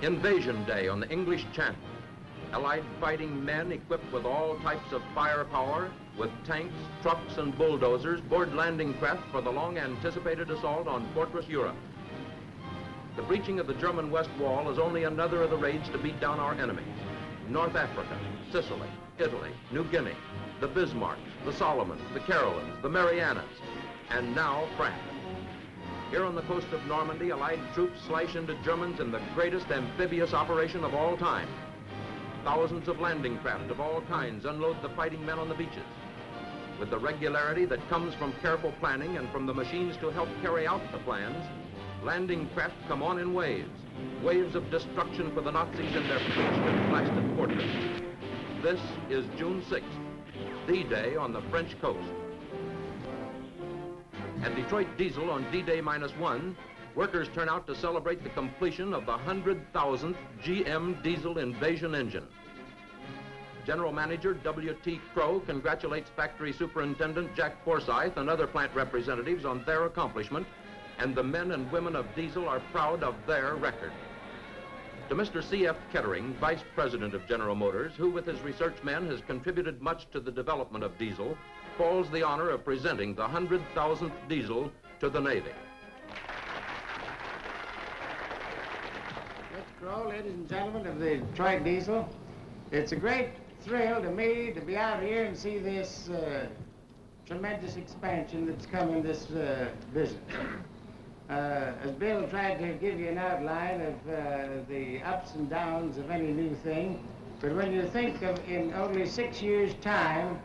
Invasion Day on the English Channel. Allied fighting men equipped with all types of firepower, with tanks, trucks, and bulldozers, board landing craft for the long-anticipated assault on Fortress Europe. The breaching of the German West Wall is only another of the raids to beat down our enemies. North Africa, Sicily, Italy, New Guinea, the Bismarcks, the Solomons, the Carolines, the Marianas, and now France. Here on the coast of Normandy, Allied troops slash into Germans in the greatest amphibious operation of all time. Thousands of landing craft of all kinds unload the fighting men on the beaches. With the regularity that comes from careful planning and from the machines to help carry out the plans, landing craft come on in waves, waves of destruction for the Nazis in their breached and blasted fortress. This is June 6th, the day on the French coast. At Detroit Diesel on D-Day-1, workers turn out to celebrate the completion of the 100,000th GM diesel invasion engine. General Manager W.T. Crow congratulates Factory Superintendent Jack Forsyth and other plant representatives on their accomplishment, and the men and women of Diesel are proud of their record. To Mr. C.F. Kettering, Vice President of General Motors, who with his research men has contributed much to the development of Diesel, falls the honor of presenting the 100,000th Diesel to the Navy. Mr. Crow, ladies and gentlemen of the Detroit Diesel, it's a great thrill to me to be out here and see this tremendous expansion that's come in this business. As Bill tried to give you an outline of the ups and downs of any new thing, but when you think of in only 6 years' time,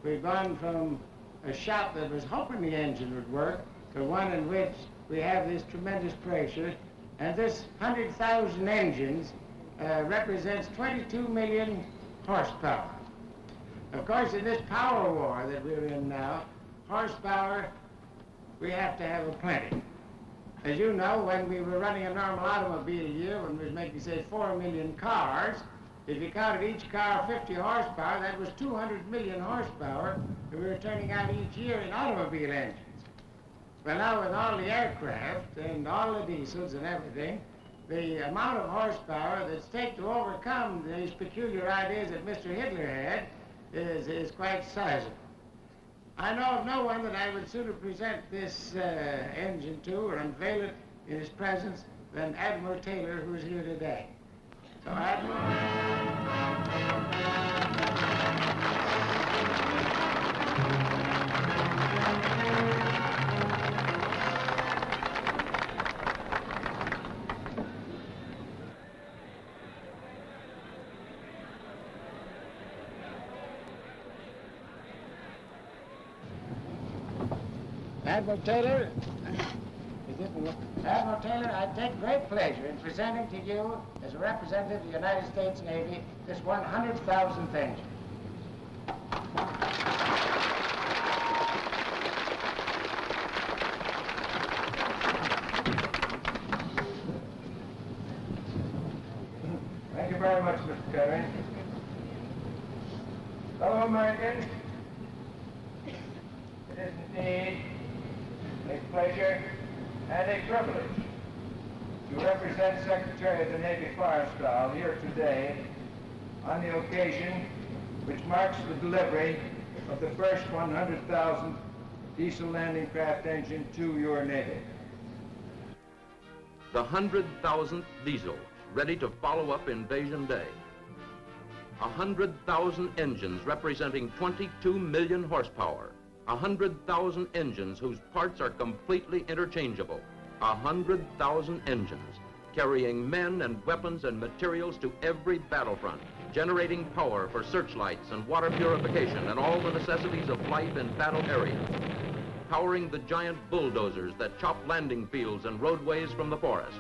we've gone from a shop that was hoping the engine would work to one in which we have this tremendous pressure, and this 100,000 engines represents 22 million horsepower. Of course, in this power war that we're in now, horsepower, we have to have a plenty. As you know, when we were running a normal automobile year, when we was making, say, 4 million cars, if you counted each car 50 horsepower, that was 200 million horsepower that we were turning out each year in automobile engines. Well, now with all the aircraft and all the diesels and everything, the amount of horsepower that's taken to overcome these peculiar ideas that Mr. Hitler had is quite sizable. I know of no one that I would sooner present this engine to or unveil it in his presence than Admiral Taylor, who is here today. So, Admiral. Admiral Taylor, Admiral Taylor, I take great pleasure in presenting to you, as a representative of the United States Navy, this 100,000th engine. Thank you very much, Mr. Kettering. Fellow Americans, it is indeed a pleasure and a privilege to represent Secretary of the Navy Farstall here today on the occasion which marks the delivery of the first 100,000th diesel landing craft engine to your Navy. The 100,000th Diesel, ready to follow up Invasion Day. 100,000 engines representing 22 million horsepower. 100,000 engines whose parts are completely interchangeable. 100,000 engines carrying men and weapons and materials to every battlefront, generating power for searchlights and water purification and all the necessities of life in battle areas, powering the giant bulldozers that chop landing fields and roadways from the forest.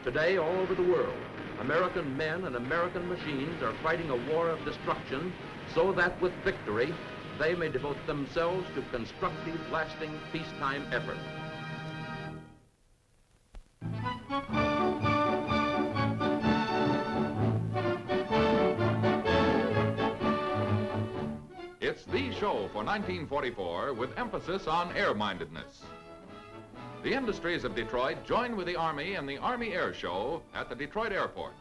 Today, all over the world, American men and American machines are fighting a war of destruction so that with victory, they may devote themselves to constructive, lasting peacetime effort. It's the show for 1944 with emphasis on air-mindedness. The industries of Detroit join with the Army in the Army Air Show at the Detroit Airport.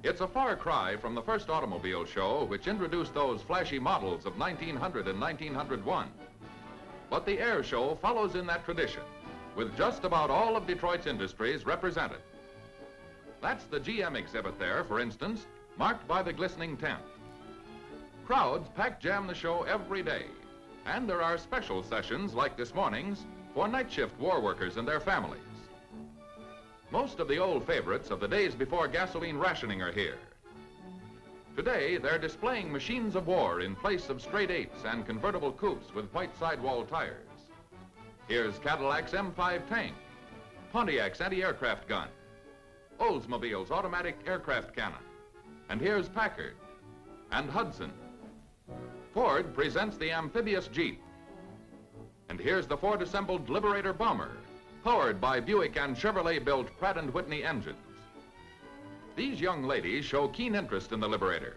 It's a far cry from the first automobile show, which introduced those flashy models of 1900 and 1901. But the Air Show follows in that tradition, with just about all of Detroit's industries represented. That's the GM exhibit there, for instance, marked by the glistening tent. Crowds pack jam the show every day, and there are special sessions like this morning's for night shift war workers and their families. Most of the old favorites of the days before gasoline rationing are here. Today, they're displaying machines of war in place of straight eights and convertible coupes with white sidewall tires. Here's Cadillac's M5 tank, Pontiac's anti-aircraft gun, Oldsmobile's automatic aircraft cannon, and here's Packard and Hudson. Ford presents the amphibious Jeep. And here's the Ford-assembled Liberator bomber, powered by Buick and Chevrolet-built Pratt & Whitney engines. These young ladies show keen interest in the Liberator.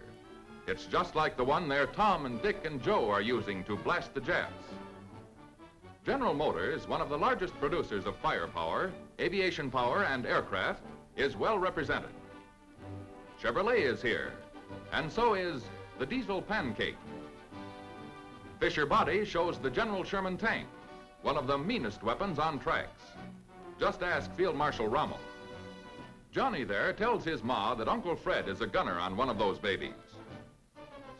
It's just like the one their Tom and Dick and Joe are using to blast the jets. General Motors, one of the largest producers of firepower, aviation power, and aircraft, is well represented. Chevrolet is here, and so is the Diesel Pancake. Fisher Body shows the General Sherman tank, one of the meanest weapons on tracks. Just ask Field Marshal Rommel. Johnny there tells his ma that Uncle Fred is a gunner on one of those babies.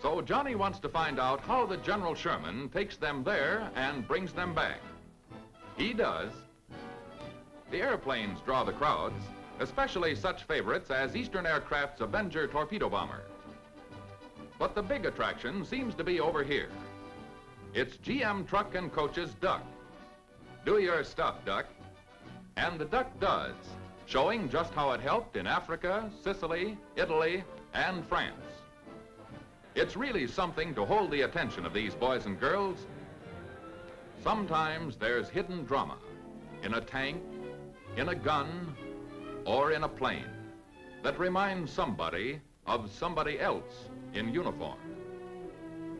So Johnny wants to find out how the General Sherman takes them there and brings them back. He does. The airplanes draw the crowds, especially such favorites as Eastern Aircraft's Avenger torpedo bomber. But the big attraction seems to be over here. It's GM Truck and Coach's Duck. Do your stuff, Duck. And the Duck does, showing just how it helped in Africa, Sicily, Italy, and France. It's really something to hold the attention of these boys and girls. Sometimes there's hidden drama in a tank, in a gun, or in a plane that reminds somebody of somebody else in uniform.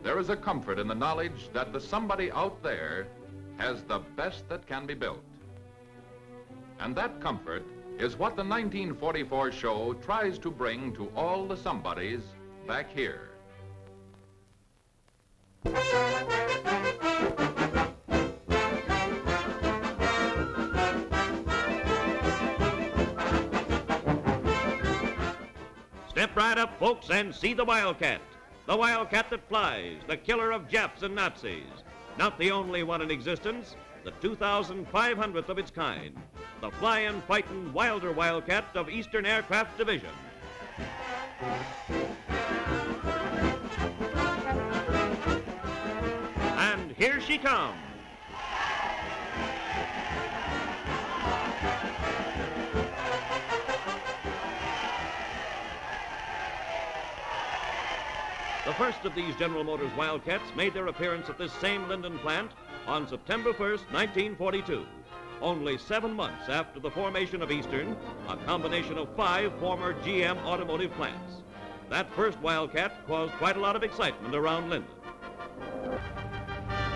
There is a comfort in the knowledge that the somebody out there has the best that can be built. And that comfort is what the 1944 show tries to bring to all the somebodies back here. Step right up, folks, and see the Wildcat. The Wildcat that flies, the killer of Japs and Nazis. Not the only one in existence, the 2,500th of its kind. The flying, fighting, wilder Wildcat of Eastern Aircraft Division. And here she comes. The first of these General Motors Wildcats made their appearance at this same Linden plant on September 1st, 1942, only 7 months after the formation of Eastern, a combination of 5 former GM automotive plants. That first Wildcat caused quite a lot of excitement around Linden.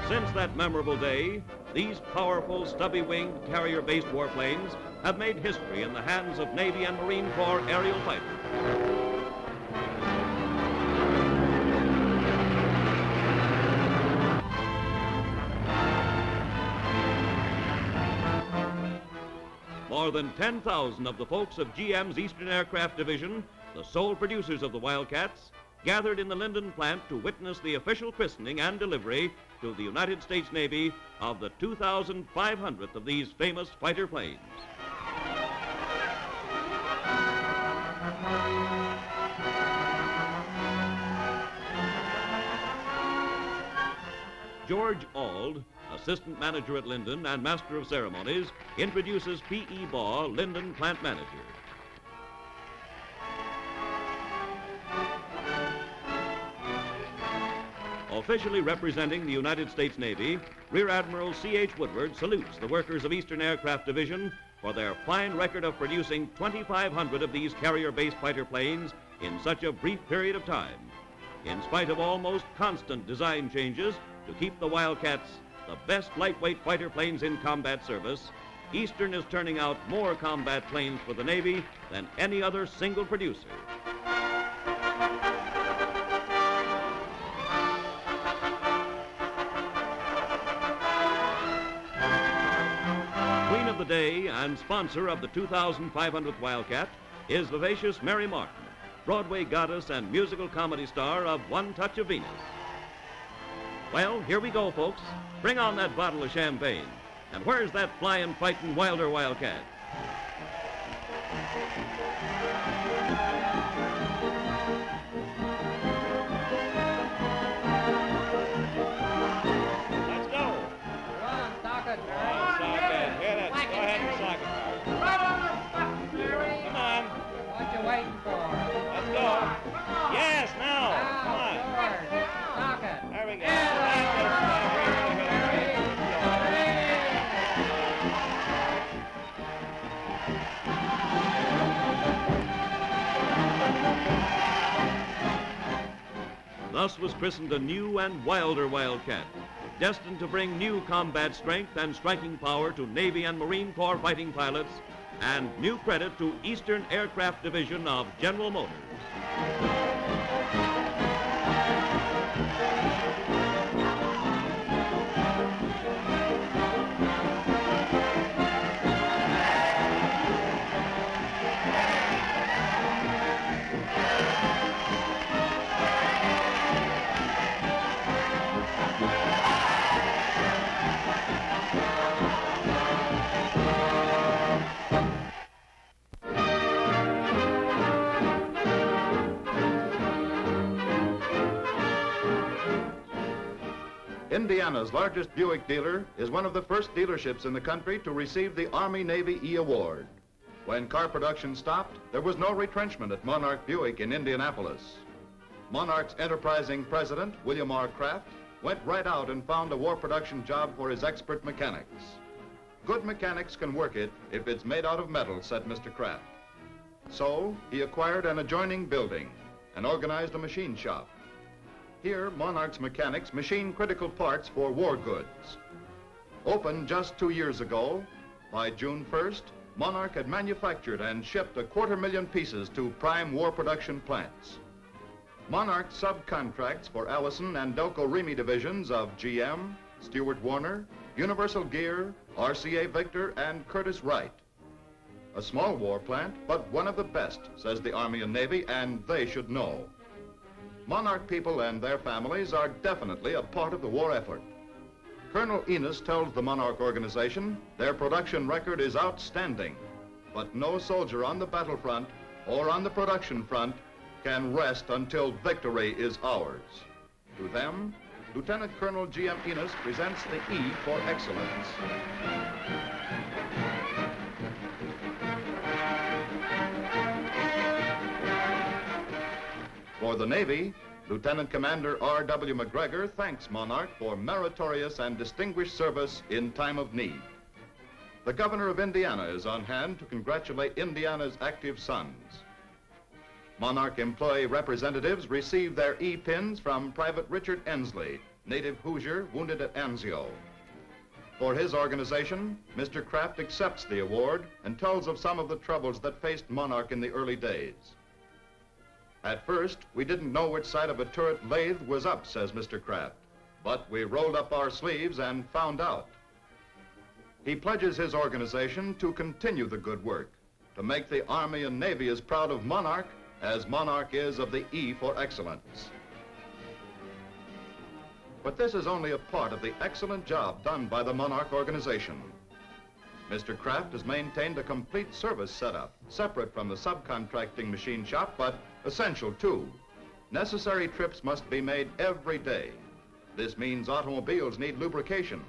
Since that memorable day, these powerful, stubby-winged, carrier-based warplanes have made history in the hands of Navy and Marine Corps aerial fighters. More than 10,000 of the folks of GM's Eastern Aircraft Division, the sole producers of the Wildcats, gathered in the Linden plant to witness the official christening and delivery to the United States Navy of the 2,500th of these famous fighter planes. George Auld, assistant manager at Linden and master of ceremonies, introduces P.E. Baugh, Linden plant manager. Officially representing the United States Navy, Rear Admiral C.H. Woodward salutes the workers of Eastern Aircraft Division for their fine record of producing 2,500 of these carrier-based fighter planes in such a brief period of time, in spite of almost constant design changes to keep the Wildcats the best lightweight fighter planes in combat service Eastern is turning out more combat planes for the Navy than any other single producer. Queen of the day and sponsor of the 2,500th Wildcat is vivacious Mary Martin, Broadway goddess and musical comedy star of One Touch of Venus. Well, here we go, folks. Bring on that bottle of champagne. And where's that flying, fighting Wilder Wildcat? Let's go. Come on, sock it. Come on, Socket. Hit it. Go ahead and sock it. Right on the button, Mary. Come on. What you waiting for? Let's go. Yes, now. Come on. George, sock it. There we go. Thus was christened a new and wilder Wildcat, destined to bring new combat strength and striking power to Navy and Marine Corps fighting pilots, and new credit to Eastern Aircraft Division of General Motors. Indiana's largest Buick dealer is one of the first dealerships in the country to receive the Army-Navy E Award. When car production stopped, there was no retrenchment at Monarch Buick in Indianapolis. Monarch's enterprising president, William R. Kraft, went right out and found a war production job for his expert mechanics. Good mechanics can work it if it's made out of metal, said Mr. Kraft. So he acquired an adjoining building and organized a machine shop. Here, Monarch's mechanics machine critical parts for war goods. Opened just 2 years ago, by June 1st, Monarch had manufactured and shipped 250,000 pieces to prime war production plants. Monarch subcontracts for Allison and Delco Remy divisions of GM, Stewart Warner, Universal Gear, RCA Victor, and Curtiss Wright. A small war plant, but one of the best, says the Army and Navy, and they should know. Monarch people and their families are definitely a part of the war effort. Colonel Enos tells the Monarch organization their production record is outstanding, but no soldier on the battlefront or on the production front can rest until victory is ours. To them, Lieutenant Colonel G.M. Enos presents the E for excellence. For the Navy, Lieutenant Commander R.W. McGregor thanks Monarch for meritorious and distinguished service in time of need. The Governor of Indiana is on hand to congratulate Indiana's active sons. Monarch employee representatives received their E-pins from Private Richard Ensley, native Hoosier wounded at Anzio. For his organization, Mr. Kraft accepts the award and tells of some of the troubles that faced Monarch in the early days. At first, we didn't know which side of a turret lathe was up, says Mr. Kraft, but we rolled up our sleeves and found out. He pledges his organization to continue the good work, to make the Army and Navy as proud of Monarch as Monarch is of the E for excellence. But this is only a part of the excellent job done by the Monarch organization. Mr. Kraft has maintained a complete service setup, separate from the subcontracting machine shop, but essential too. Necessary trips must be made every day. This means automobiles need lubrication.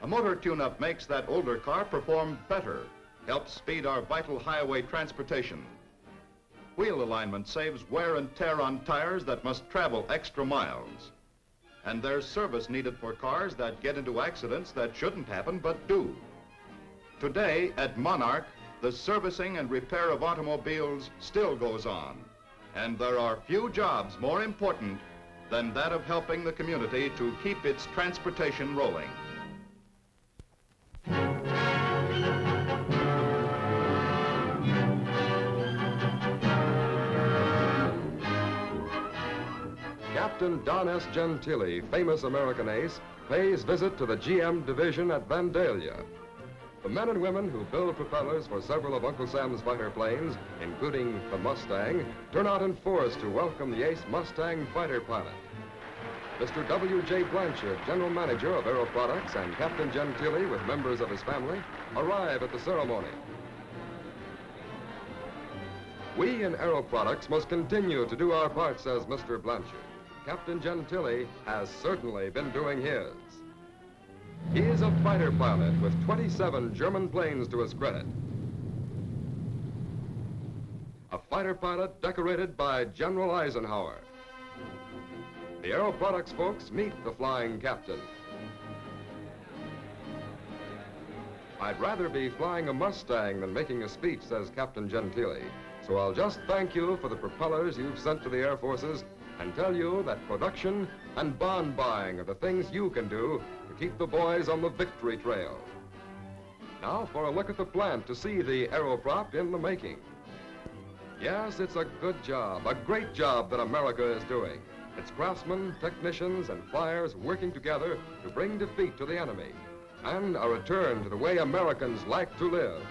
A motor tune-up makes that older car perform better, helps speed our vital highway transportation. Wheel alignment saves wear and tear on tires that must travel extra miles. And there's service needed for cars that get into accidents that shouldn't happen but do. Today at Monarch, the servicing and repair of automobiles still goes on. And there are few jobs more important than that of helping the community to keep its transportation rolling. Captain Don S. Gentili, famous American ace, pays visit to the GM division at Vandalia. The men and women who build propellers for several of Uncle Sam's fighter planes, including the Mustang, turn out in force to welcome the ace Mustang fighter pilot. Mr. W.J. Blanchard, General Manager of Aeroproducts, and Captain Gentili, with members of his family, arrive at the ceremony. We in Aeroproducts must continue to do our part, says Mr. Blanchard. Captain Gentili has certainly been doing his. He is a fighter pilot with 27 German planes to his credit. A fighter pilot decorated by General Eisenhower. The Aeroproducts folks meet the flying captain. I'd rather be flying a Mustang than making a speech, says Captain Gentili. So I'll just thank you for the propellers you've sent to the Air Forces and tell you that production and bond buying are the things you can do to keep the boys on the victory trail. Now for a look at the plant to see the aeroprop in the making. Yes, it's a good job, a great job that America is doing. It's craftsmen, technicians, and flyers working together to bring defeat to the enemy and a return to the way Americans like to live.